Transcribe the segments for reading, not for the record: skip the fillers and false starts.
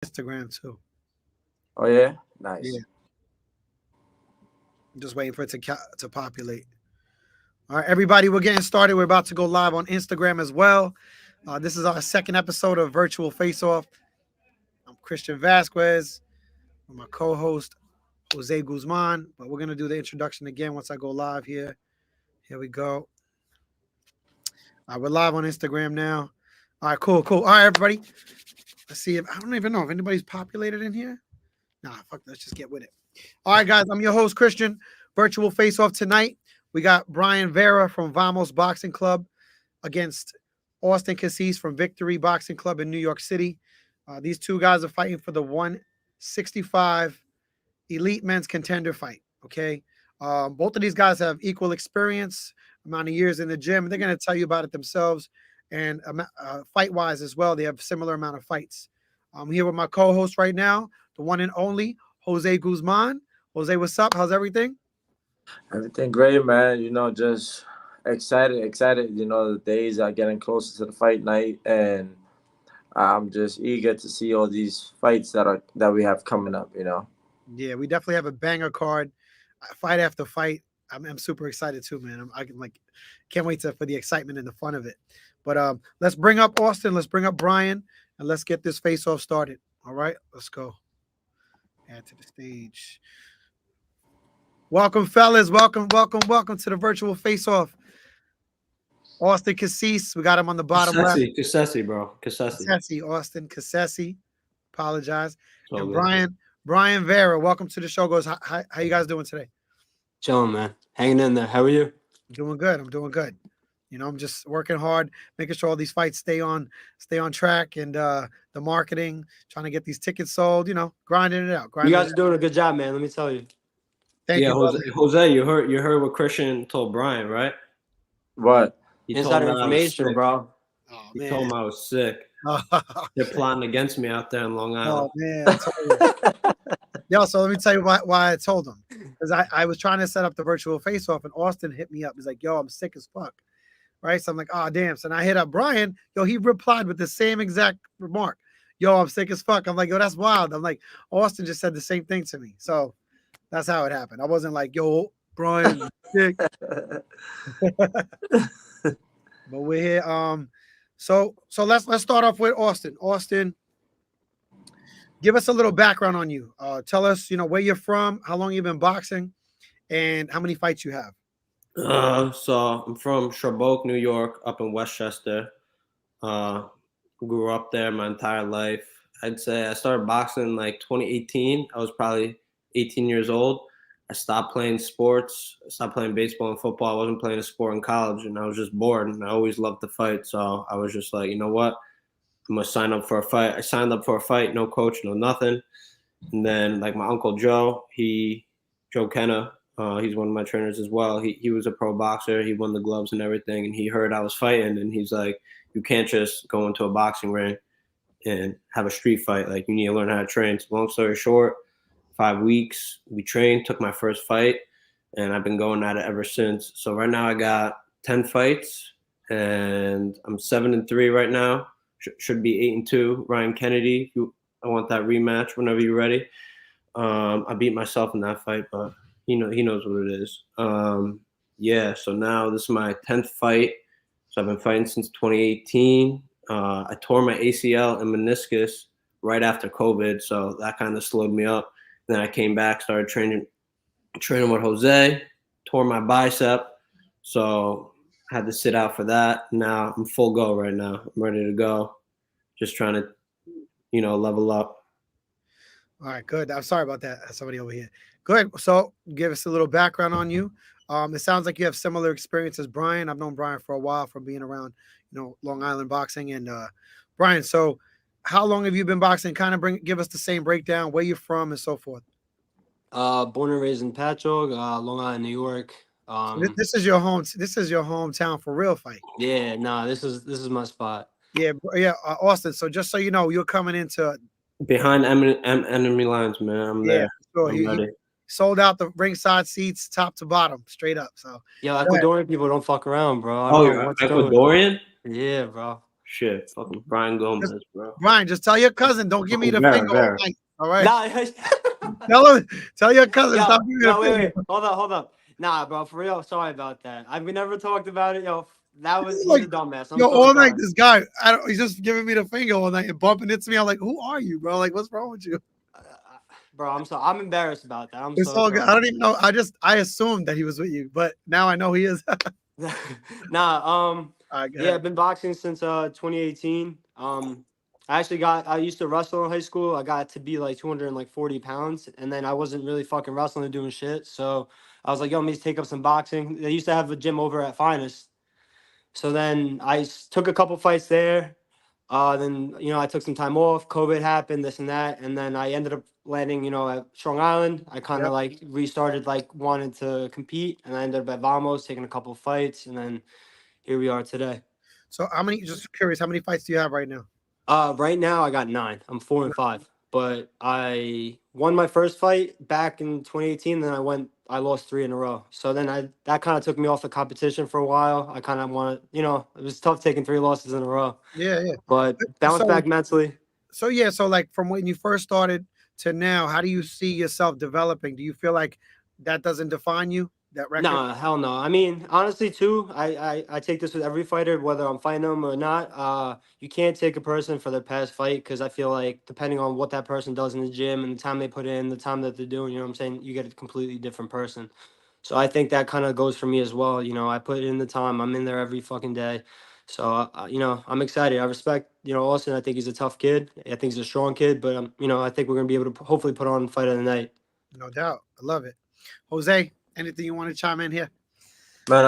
Instagram too. Oh yeah, Yeah, nice. I'm just waiting for it to populate. All right, everybody, we're getting started. We're about to go live on Instagram as well. This is our second episode of Virtual Face Off. I'm Christian Vasquez with my co-host Jose Guzman, but we're gonna do the introduction again once I go live here. Here we go. We're live on Instagram now. All right, cool. All right, everybody. Let's see if I don't even know if anybody's populated in here. Nah, fuck. Let's just get with it. All right, guys. I'm your host Christian. Virtual Face Off tonight. We got Brian Vera from Vamos Boxing Club against Austin Cassese from Victory Boxing Club in New York City. These two guys are fighting for the 165 Elite Men's Contender fight. Okay. Both of these guys have equal experience, amount of years in the gym. They're going to tell you about it themselves. And fight wise as well, they have similar amount of fights. I'm here with my co host right now, the one and only Jose Guzman. Jose, what's up? How's everything? Everything great, man. Just excited. The days are getting closer to the fight night, and I'm just eager to see all these fights that we have coming up. Yeah, we definitely have a banger card, fight after fight. I'm super excited too, man. I can can't wait for the excitement and the fun of it. But let's bring up Austin. Let's bring up Brian, and let's get this face off started. All right, let's go. Add to the stage. Welcome, fellas. Welcome to the virtual face off. Austin Cassese, we got him on the bottom left. Cassese, bro. Cassese. Cessi, Austin Cassese. Apologize. It's all And good. Brian Vera, welcome to the show. Goes, how you guys doing today? Chilling, man. Hanging in there. How are you? Doing good. I'm doing good. I'm just working hard, making sure all these fights stay on track, and the marketing, trying to get these tickets sold. Grinding it out. You guys are doing a good job, man. Let me tell you. Thank you, brother. Jose, you heard what Christian told Brian, right? What? He Insider told me information, bro. Oh, He man. told me I was sick. They're plotting against me out there in Long Island. Oh man. Yo, so let me tell you why I told him. Because I was trying to set up the virtual face off, and Austin hit me up. He's like, yo, I'm sick as fuck. Right. So I'm like, oh damn. So I hit up Brian. Yo, he replied with the same exact remark. Yo, I'm sick as fuck. I'm like, yo, that's wild. I'm like, Austin just said the same thing to me. So that's how it happened. I wasn't like, yo, Brian, sick. But we're here. So let's start off with Austin. Austin, give us a little background on you. Tell us, where you're from, how long you've been boxing, and how many fights you have. So I'm from Sherbrooke, New York, up in Westchester. Grew up there my entire life. I'd say I started boxing like 2018. I was probably 18 years old. I stopped playing sports. I stopped playing baseball and football. I wasn't playing a sport in college, and I was just bored. And I always loved to fight, so I was just like, you know what? I'm gonna sign up for a fight. I signed up for a fight, no coach, no nothing. And then like my uncle Joe Kenna, he's one of my trainers as well. He was a pro boxer. He won the gloves and everything. And he heard I was fighting, and he's like, you can't just go into a boxing ring and have a street fight. Like, you need to learn how to train. So long story short, 5 weeks we trained, took my first fight, and I've been going at it ever since. So right now I got 10 fights, and I'm 7-3 right now. Should be 8-2. Ryan Kennedy, I want that rematch whenever you're ready. I beat myself in that fight, but he knows what it is. Yeah, so now this is my 10th fight. So I've been fighting since 2018. I tore my ACL and meniscus right after COVID, so that kind of slowed me up. And then I came back, started training with Jose, tore my bicep, so I had to sit out for that. Now I'm full go right now. I'm ready to go. Just trying to, level up. All right, good. I'm sorry about that. Somebody over here. Good. So give us a little background on you. It sounds like you have similar experience as Brian. I've known Brian for a while from being around, Long Island boxing. And Brian, so how long have you been boxing? Kind of give us the same breakdown, where you're from and so forth. Born and raised in Patchogue, Long Island, New York. This is your home. This is your hometown for real fight. Yeah, this is my spot. Yeah. Austin. So just so you know, you're coming into behind enemy lines, man. I'm there. Sure. He sold out the ringside seats, top to bottom, straight up. So Ecuadorian people don't fuck around, bro. Oh, Ecuadorian? Yeah, bro. Shit, fucking Brian Gomez, bro. Brian, just tell your cousin, don't give me the Vera, finger all Vera. night. All right. Nah, Tell your cousin, yo, stop giving me the yo, finger. wait. Hold up. Nah, bro, for real, sorry about that. We never talked about it, yo. That was Like, he's a dumbass. I'm Yo, so all sorry. night, this guy, he's just giving me the finger all night and bumping into me. I'm like, who are you, bro? Like, what's wrong with you? Bro, I'm sorry. I'm embarrassed about that. I'm It's so all sorry. good. I don't even know. I assumed that he was with you, but now I know he is. Nah, All right, go yeah, ahead. I've been boxing since 2018. I used to wrestle in high school. I got to be like 240 pounds, and then I wasn't really fucking wrestling and doing shit. So I was like, yo, let me take up some boxing. They used to have a gym over at Finest. So then took a couple fights there. Then I took some time off. COVID happened, this and that, and then I ended up landing, at Strong Island. I kind of Yep. like restarted, like wanted to compete, and I ended up at Vamos taking a couple fights, and then here we are today. So, just curious, how many fights do you have right now? Right now I got 9. I'm 4-5, but I won my first fight back in 2018. Then I lost 3 in a row. So then that kind of took me off the competition for a while. I kind of wanted, it was tough taking 3 losses in a row, Yeah, yeah. but bounce back mentally. So yeah, so like from when you first started to now, how do you see yourself developing? Do you feel like that doesn't define you? That record? Nah, hell no. I mean, honestly, too, I take this with every fighter, whether I'm fighting them or not. You can't take a person for their past fight because I feel like depending on what that person does in the gym and the time they put in, the time that they're doing, you know what I'm saying, you get a completely different person. So I think that kind of goes for me as well. I put in the time. I'm in there every fucking day. So I'm excited. I respect Austin. I think he's a tough kid. I think he's a strong kid, but I think we're gonna be able to hopefully put on fight of the night. No doubt. I love it. Jose, anything you want to chime in here? Man,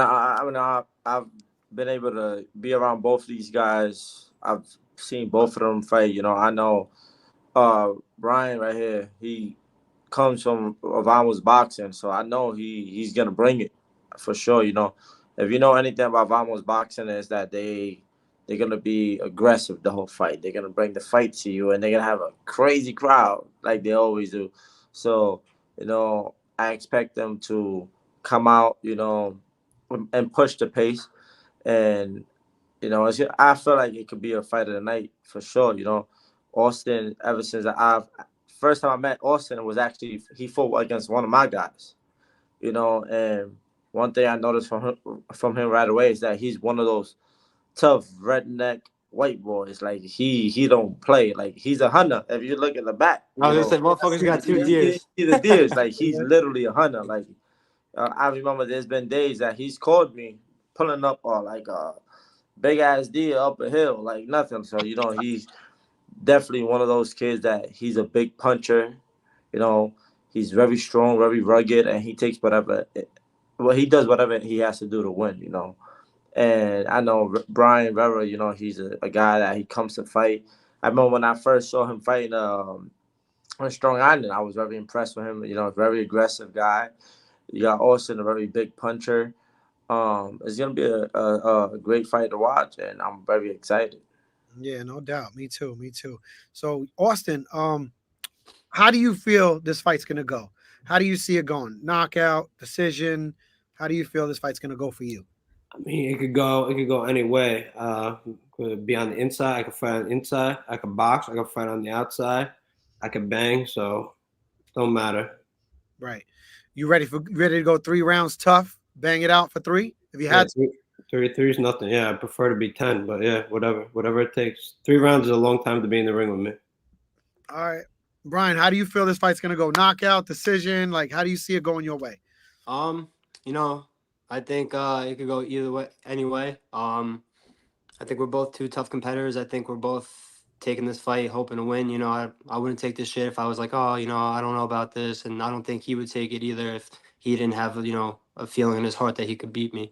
I've been able to be around both these guys. I've seen both of them fight. I know Brian right here, he comes from Vamos boxing, so I know he's gonna bring it for sure. If you know anything about Vamos boxing, is that they're gonna be aggressive the whole fight. They're gonna bring the fight to you, and they're gonna have a crazy crowd like they always do. So I expect them to come out, and push the pace, and I feel like it could be a fight of the night for sure. Austin, ever since first time I met Austin was actually he fought against one of my guys, and one thing I noticed from him right away is that he's one of those tough redneck white boys. Like he don't play. Like he's a hunter. If you look at the back, I was gonna say, motherfuckers got 2 deers. He's a deers. Like he's literally a hunter. Like I remember there's been days that he's called me pulling up like a big ass deer up a hill, like nothing. So he's definitely one of those kids that he's a big puncher. He's very strong, very rugged, and he takes he does whatever he has to do to win. And I know Brian Vera, he's a guy that he comes to fight. I remember when I first saw him fighting on Strong Island, I was very impressed with him. A very aggressive guy. You got Austin, a very big puncher. It's gonna be a great fight to watch, and I'm very excited. Yeah, no doubt. Me too. Me too. So Austin, how do you feel this fight's gonna go? How do you see it going? Knockout, decision? How do you feel this fight's gonna go for you? I mean, it could go any way. Could be on the inside. I could fight on the inside. I could box. I could fight on the outside. I could bang. So, don't matter. Right. You ready to go 3 rounds tough? Bang it out for 3? If you had to. 3 is nothing. Yeah, I prefer to be 10, but yeah, whatever it takes. 3 rounds is a long time to be in the ring with me. All right, Brian, how do you feel this fight's gonna go? Knockout, decision? Like, how do you see it going your way? I think it could go either way, anyway. I think we're both 2 tough competitors. I think we're both taking this fight hoping to win. I wouldn't take this shit if I was like, oh, I don't know about this, and I don't think he would take it either if he didn't have a feeling in his heart that he could beat me.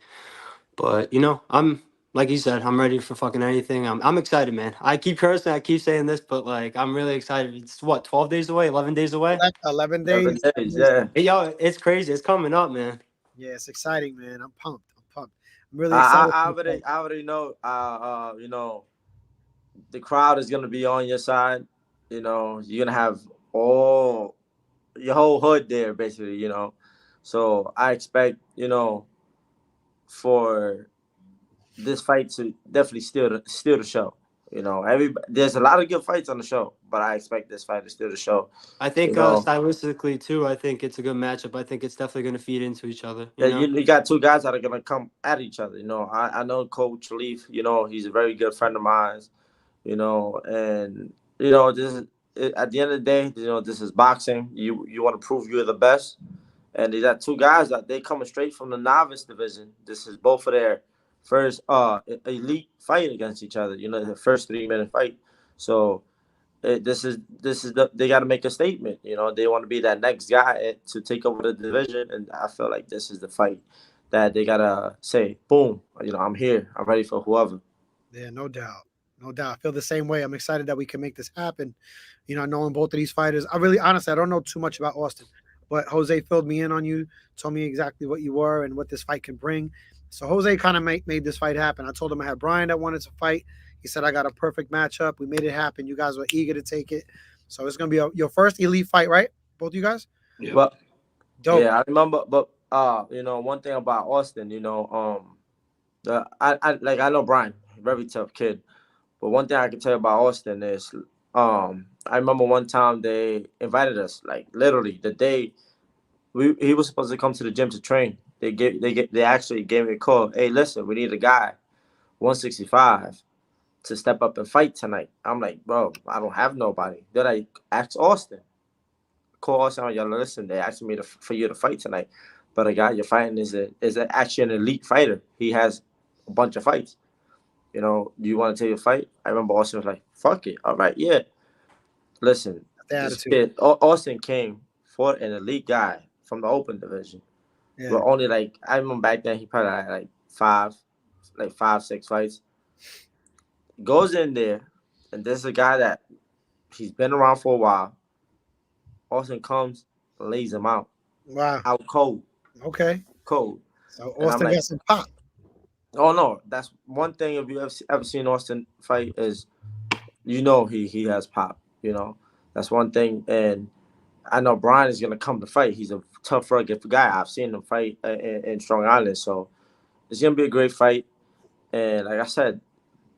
But I'm like you said, I'm ready for fucking anything. I'm excited, man. I keep cursing, I keep saying this, but like I'm really excited. It's what, 12 days away, 11 days away? 11 days. 11 days, yeah. Hey, yo, it's crazy. It's coming up, man. Yeah, it's exciting, man. I'm pumped. I'm really excited. I already know. The crowd is gonna be on your side. You're gonna have all your whole hood there, basically. So I expect for this fight to definitely steal the show. You know, there's a lot of good fights on the show, but I expect this fight to steal the show. I think You know, stylistically too, I think it's a good matchup. I think it's definitely going to feed into each other. yeah, You know? you got two guys that are gonna come at each other. You know, I know Coach Leaf. You know, he's a very good friend of mine. You know, and you know, at the end of the day, you know, this is boxing. You want to prove you're the best, and they got two guys that they coming straight from the novice division. This is both of their first elite fight against each other. You know, the first 3 minute fight. So they got to make a statement. You know, they want to be that next guy to take over the division, and I feel like this is the fight that they gotta say, boom. You know, I'm here. I'm ready for whoever. Yeah, no doubt. No doubt. I feel the same way. I'm excited that we can make this happen. You know, knowing both of these fighters. I really, honestly, I don't know too much about Austin, but Jose filled me in on you, told me exactly what you were and what this fight can bring. So Jose kind of made this fight happen. I told him I had Brian that wanted to fight. He said I got a perfect matchup. We made it happen. You guys were eager to take it. So it's going to be your first elite fight, right? Both of you guys? Yeah. But Dope. yeah, I remember. But you know, one thing about Austin, you know, I know Brian, very tough kid. But one thing I can tell you about Austin is, I remember one time they invited us, like literally the day he was supposed to come to the gym to train. They actually gave me a call. Hey, listen, we need a guy, 165, to step up and fight tonight. I'm like, bro, I don't have nobody. Then I asked Austin, call Austin, y'all listen. They asked me for you to fight tonight, but the guy you're fighting is actually an elite fighter. He has a bunch of fights. You know, do you want to take a fight? I remember Austin was like, fuck it. All right, yeah. Listen, The this attitude. kid, Austin came for an elite guy from the open division. Yeah. But only like, I remember back then, he probably had like five, 6 fights. Goes in there, and this is a guy that he's been around for a while. Austin comes, lays him out. Wow. Out cold. Okay. Cold. So And I'm Austin like, got some pop. oh no, that's one thing. If you ever seen Austin fight, is you know he has pop. You know, that's one thing. And I know Brian is gonna come to fight. He's a tough, rugged guy. I've seen him fight in Strong Island, so it's gonna be a great fight. And like I said,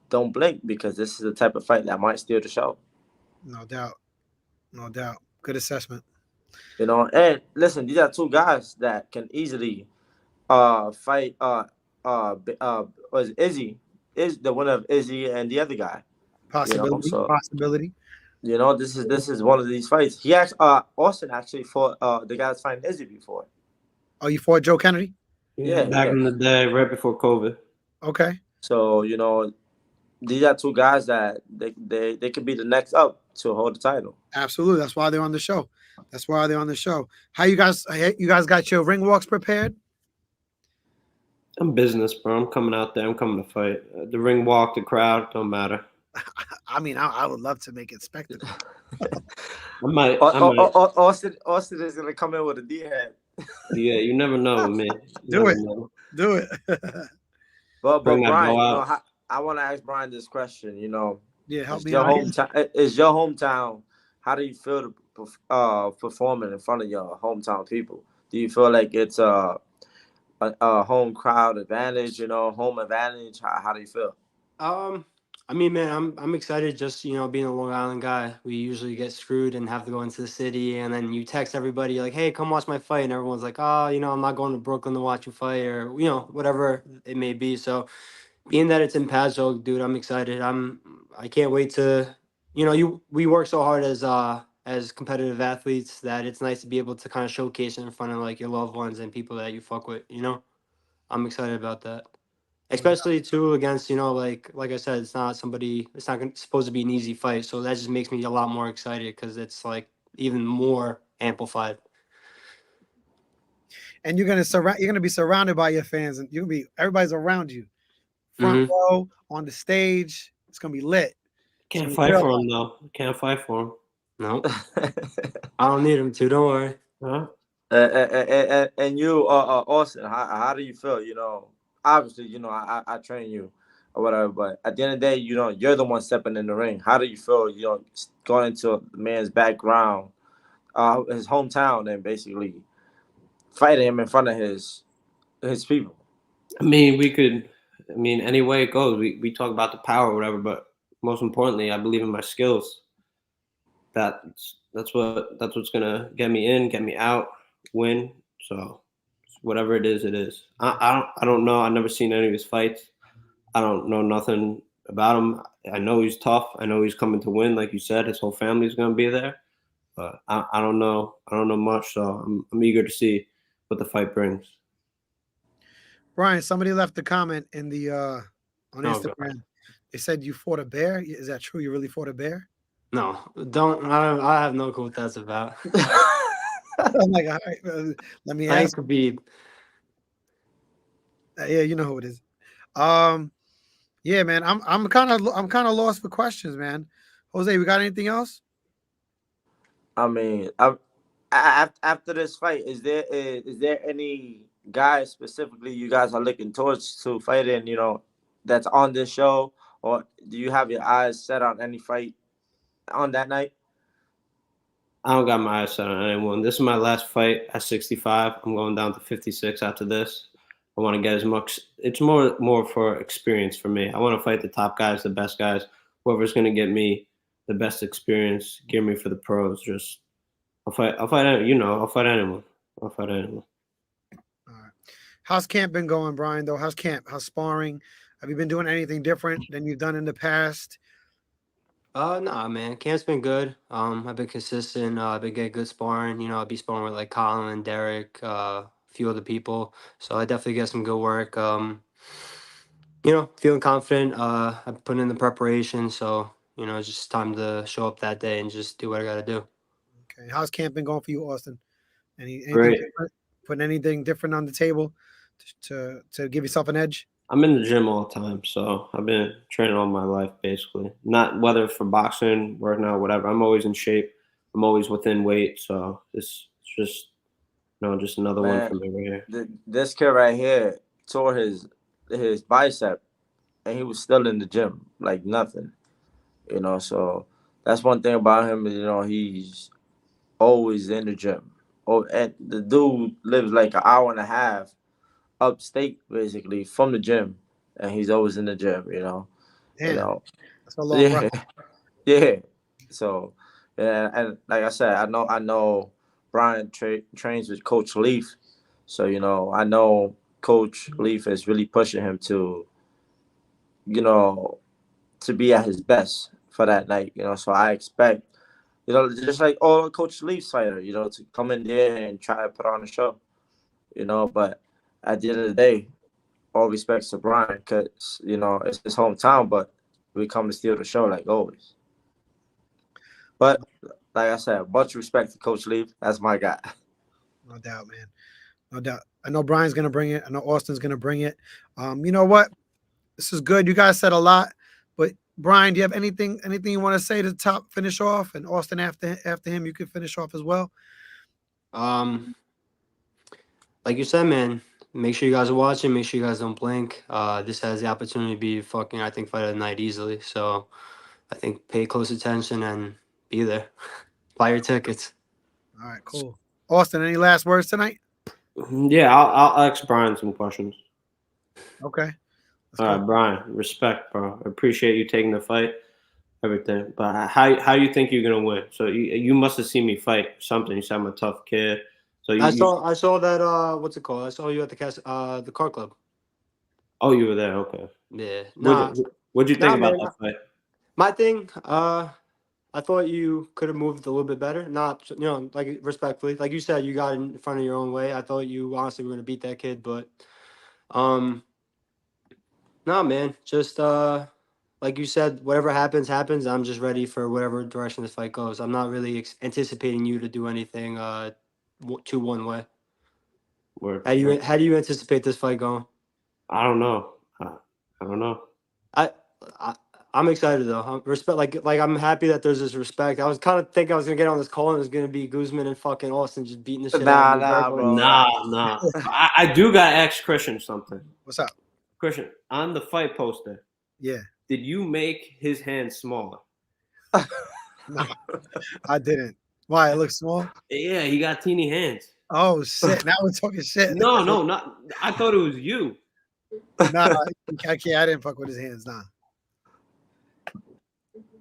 don't blink because this is the type of fight that might steal the show. No doubt. No doubt. Good assessment. You know, and listen, these are two guys that can easily fight was Izzy is the winner of Izzy and the other guy. You know, Possibility. so Possibility. you know this is one of these fights. He actually Austin actually fought the guy that's fighting Izzy before. Oh, you fought Joe Kennedy? Yeah, Back yeah. in the day, right before COVID. Okay. So you know these are two guys that they could be the next up to hold the title. Absolutely. That's why they're on the show. That's why they're on the show. How you guys got your ring walks prepared? I'm business, bro. I'm coming out there. I'm coming to fight. The ring walk, the crowd, don't matter. I mean, I would love to make it spectacle. I might. Austin is gonna come in with a D head. Yeah, you never know with me. Do it. Do it. But Bring that Brian, ball you know, out. I want to ask Brian this question. You know, Yeah, help it's me your out. hometown. It's your hometown. How do you feel performing in front of your hometown people? Do you feel like it's a home crowd advantage? You know, home advantage. How do you feel? I mean, man, I'm excited. Just being a Long Island guy, we usually get screwed and have to go into the city, and then you text everybody like, "Hey, come watch my fight," and everyone's like, "Oh, I'm not going to Brooklyn to watch you fight," or whatever it may be. So, being that it's in Patchogue, dude, I'm excited. I can't wait to, we work so hard as competitive athletes that it's nice to be able to kind of showcase it in front of like your loved ones and people that you fuck with. I'm excited about that. Especially too against like I said, it's not supposed to be an easy fight, so that just makes me a lot more excited because it's like even more amplified. And you're gonna be surrounded by your fans, and everybody's around you, front row, on the stage. It's gonna be lit. Can't fight for him though. Can't fight for him. No, I don't need him to. Don't worry. Huh? And you, Austin, how do you feel? You know, obviously, I train you or whatever, but at the end of the day, you're the one stepping in the ring. How do you feel? Going into a man's background, his hometown, and basically fighting him in front of his people. I mean, any way it goes, we talk about the power or whatever, but most importantly, I believe in my skills. That's what's gonna get me in, get me out, win. So whatever it is, it is. I don't know. I've never seen any of his fights. I don't know nothing about him. I know he's tough. I know he's coming to win, like you said. His whole family's gonna be there. But I don't know. I don't know much. So I'm eager to see what the fight brings. Brian, somebody left a comment in the on Instagram. God. They said you fought a bear. Is that true? You really fought a bear? No, don't. I have no clue what that's about. I'm like, all right, let me Thanks, ask. Khabib. Yeah, you know who it is. Yeah, man, I'm kind of lost for questions, man. Jose, we got anything else? I mean, after this fight, is there any guys specifically you guys are looking towards to fighting? You know, that's on this show, or do you have your eyes set on any fight on that night? I don't got my eyes set on anyone. This is my last fight at 65. I'm going down to 56 after this. I want to get as much. It's more for experience for me. I want to fight the top guys, the best guys, whoever's going to get me the best experience, gear me for the pros. Just I'll fight. I'll fight anyone. I'll fight anyone. All right. How's camp been going, Brian? Though, how's camp? How's sparring? Have you been doing anything different than you've done in the past? Nah, man. Camp's been good. I've been consistent. I've been getting good sparring. I'll be sparring with like Colin, Derek, a few other people. So I definitely get some good work. Feeling confident. I'm putting in the preparation. So, it's just time to show up that day and just do what I got to do. Okay. How's camp been going for you, Austin? Anything Great. different? Putting anything different on the table to give yourself an edge? I'm in the gym all the time, so I've been training all my life basically. Not whether for boxing, working out, whatever. I'm always in shape. I'm always within weight, so it's just just another one for me right here. This kid right here tore his bicep, and he was still in the gym like nothing. So that's one thing about him. He's always in the gym. Oh, and the dude lives like an hour and a half upstate, basically, from the gym, and he's always in the gym. Damn, that's a long Yeah, run. yeah. So, yeah, and like I said, I know Brian trains with Coach Leaf, so I know Coach Leaf is really pushing him to, to be at his best for that night. So I expect, just like all Coach Leaf's fighter, to come in there and try to put on a show. But at the end of the day, all respects to Brian, because it's his hometown, but we come to steal the show like always. But like I said, much respect to Coach Leaf. That's my guy. No doubt, man. No doubt. I know Brian's gonna bring it. I know Austin's gonna bring it. You know what? This is good. You guys said a lot, but Brian, do you have anything you want to say to top finish off? And Austin, after him, you can finish off as well. Like you said, man, make sure you guys are watching. Make sure you guys don't blink. This has the opportunity to be I think, fight of the night easily. So I think pay close attention and be there. Buy your tickets. All right, cool. Austin, any last words tonight? Yeah, I'll ask Brian some questions. Okay. All right, Brian, respect, bro. I appreciate you taking the fight, everything. But how you think you're gonna win? So you must have seen me fight something. You said I'm a tough kid. So I saw that. What's it called? I saw you at the car club. Oh, you were there. Okay. Yeah. What'd you think about that fight? My thing. I thought you could have moved a little bit better. Not, like respectfully, like you said, you got in front of your own way. I thought you honestly were gonna beat that kid, but, nah, man. Just like you said, whatever happens, happens. I'm just ready for whatever direction this fight goes. I'm not really anticipating you to do anything 2-1 way. Word. How do you anticipate this fight going? I don't know. I don't know. I'm excited though. Respect, like I'm happy that there's this respect. I was kind of thinking I was gonna get on this call and it was gonna be Guzman and fucking Austin just beating the shit out of me. Nah, bro. Nah. I do got to ask Christian something. What's up? Christian, on the fight poster, Yeah. did you make his hand smaller? No, I didn't. Why? It looks small? Yeah, he got teeny hands. Oh, shit. Now we're talking shit. No, not. I thought it was you. Nah, I didn't fuck with his hands. Nah.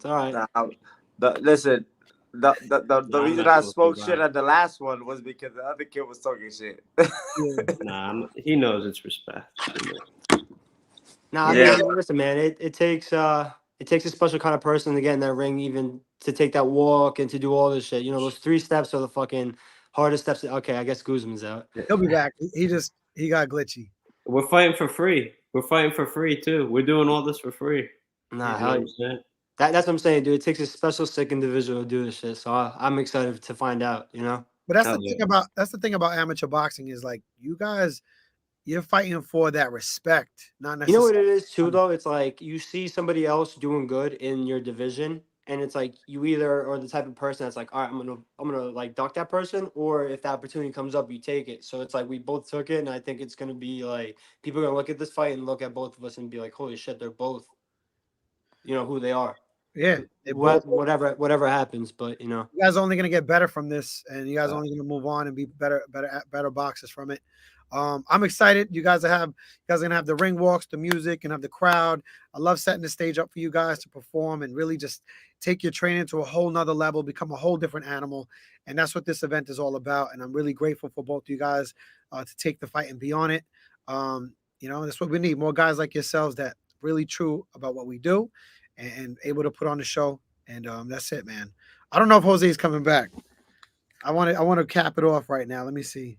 It's all right. Listen, the I'm reason not I gonna spoke feel shit bad. at the last one was because the other kid was talking shit. Nah, he knows it's respect. Nah, I Yeah. mean, listen, man, it takes a special kind of person to get in that ring, even to take that walk and to do all this shit. You know, those 3 steps are the fucking hardest steps. Okay, I guess Guzman's out. He'll be back. He got glitchy. We're fighting for free. We're fighting for free too. We're doing all this for free. Nah, You know hell what yeah. I'm saying? That's what I'm saying, dude. It takes a special sick individual to do this shit. So I'm excited to find out. You know. But that's Hell the yeah. thing about amateur boxing is like you guys, you're fighting for that respect, not You know necessarily. what it is too, though. It's like you see somebody else doing good in your division, and it's like you either are the type of person that's like, all right, I'm gonna like duck that person, or if the opportunity comes up, you take it. So it's like we both took it, and I think it's gonna be like people are gonna look at this fight and look at both of us and be like, holy shit, they're both, you know, who they are. Yeah, they both. Whatever happens, but you know. You guys are only gonna get better from this, and you guys are Uh, only gonna move on and be better boxers from it. I'm excited. You guys are gonna have the ring walks, the music, and have the crowd. I love setting the stage up for you guys to perform and really just take your training to a whole nother level, become a whole different animal, and that's what this event is all about. And I'm really grateful for both you guys to take the fight and be on it. You know, that's what we need, more guys like yourselves that really true about what we do and able to put on the show. And that's it, man. I don't know if Jose's coming back. I want to cap it off right now. Let me see.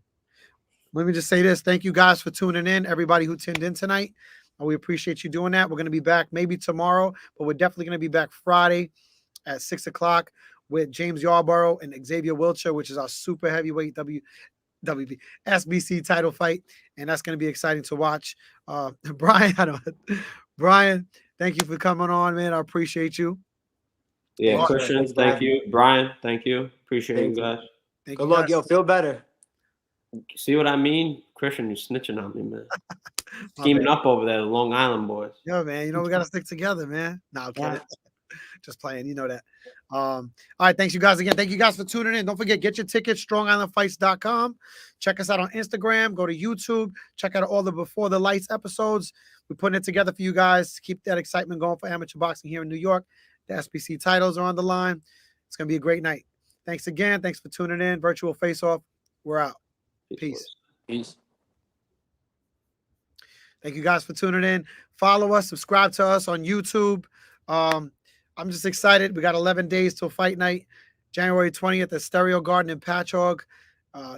Let me just say this. Thank you guys for tuning in. Everybody who tuned in tonight. We appreciate you doing that. We're going to be back maybe tomorrow, but we're definitely going to be back Friday at 6:00 with James Yarborough and Xavier Wiltshire, which is our super heavyweight WB SBC title fight, and that's going to be exciting to watch. Brian, thank you for coming on, man. I appreciate you. yeah, Oh, Christian, Thanks for thank having you. Brian, thank you. Appreciate Thank you you. guys. Thank Good you luck, guys. yo. Feel better. See what I mean? Christian, you're snitching on me, man. My Scheming bad. up over there, the Long Island boys. Yo, man, you know we got to stick together, man. No, I'm kidding. Yeah. Just playing, you know that. All right, thanks you guys again. Thank you guys for tuning in. Don't forget, get your tickets, strongislandfights.com. Check us out on Instagram. Go to YouTube. Check out all the Before the Lights episodes. We're putting it together for you guys to keep that excitement going for amateur boxing here in New York. The SBC titles are on the line. It's going to be a great night. Thanks again. Thanks for tuning in. Virtual Face Off. We're out. Peace. Peace. Thank you guys for tuning in. Follow us, subscribe to us on YouTube. I'm just excited. We got 11 days till fight night, January 20th at Stereo Garden in Patchogue.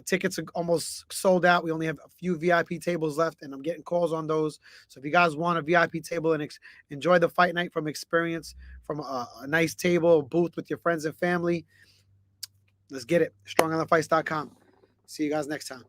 Tickets are almost sold out. We only have a few VIP tables left, and I'm getting calls on those. So if you guys want a VIP table and enjoy the fight night from experience, from a nice table, booth with your friends and family, let's get it. StrongIslandFights.com. See you guys next time.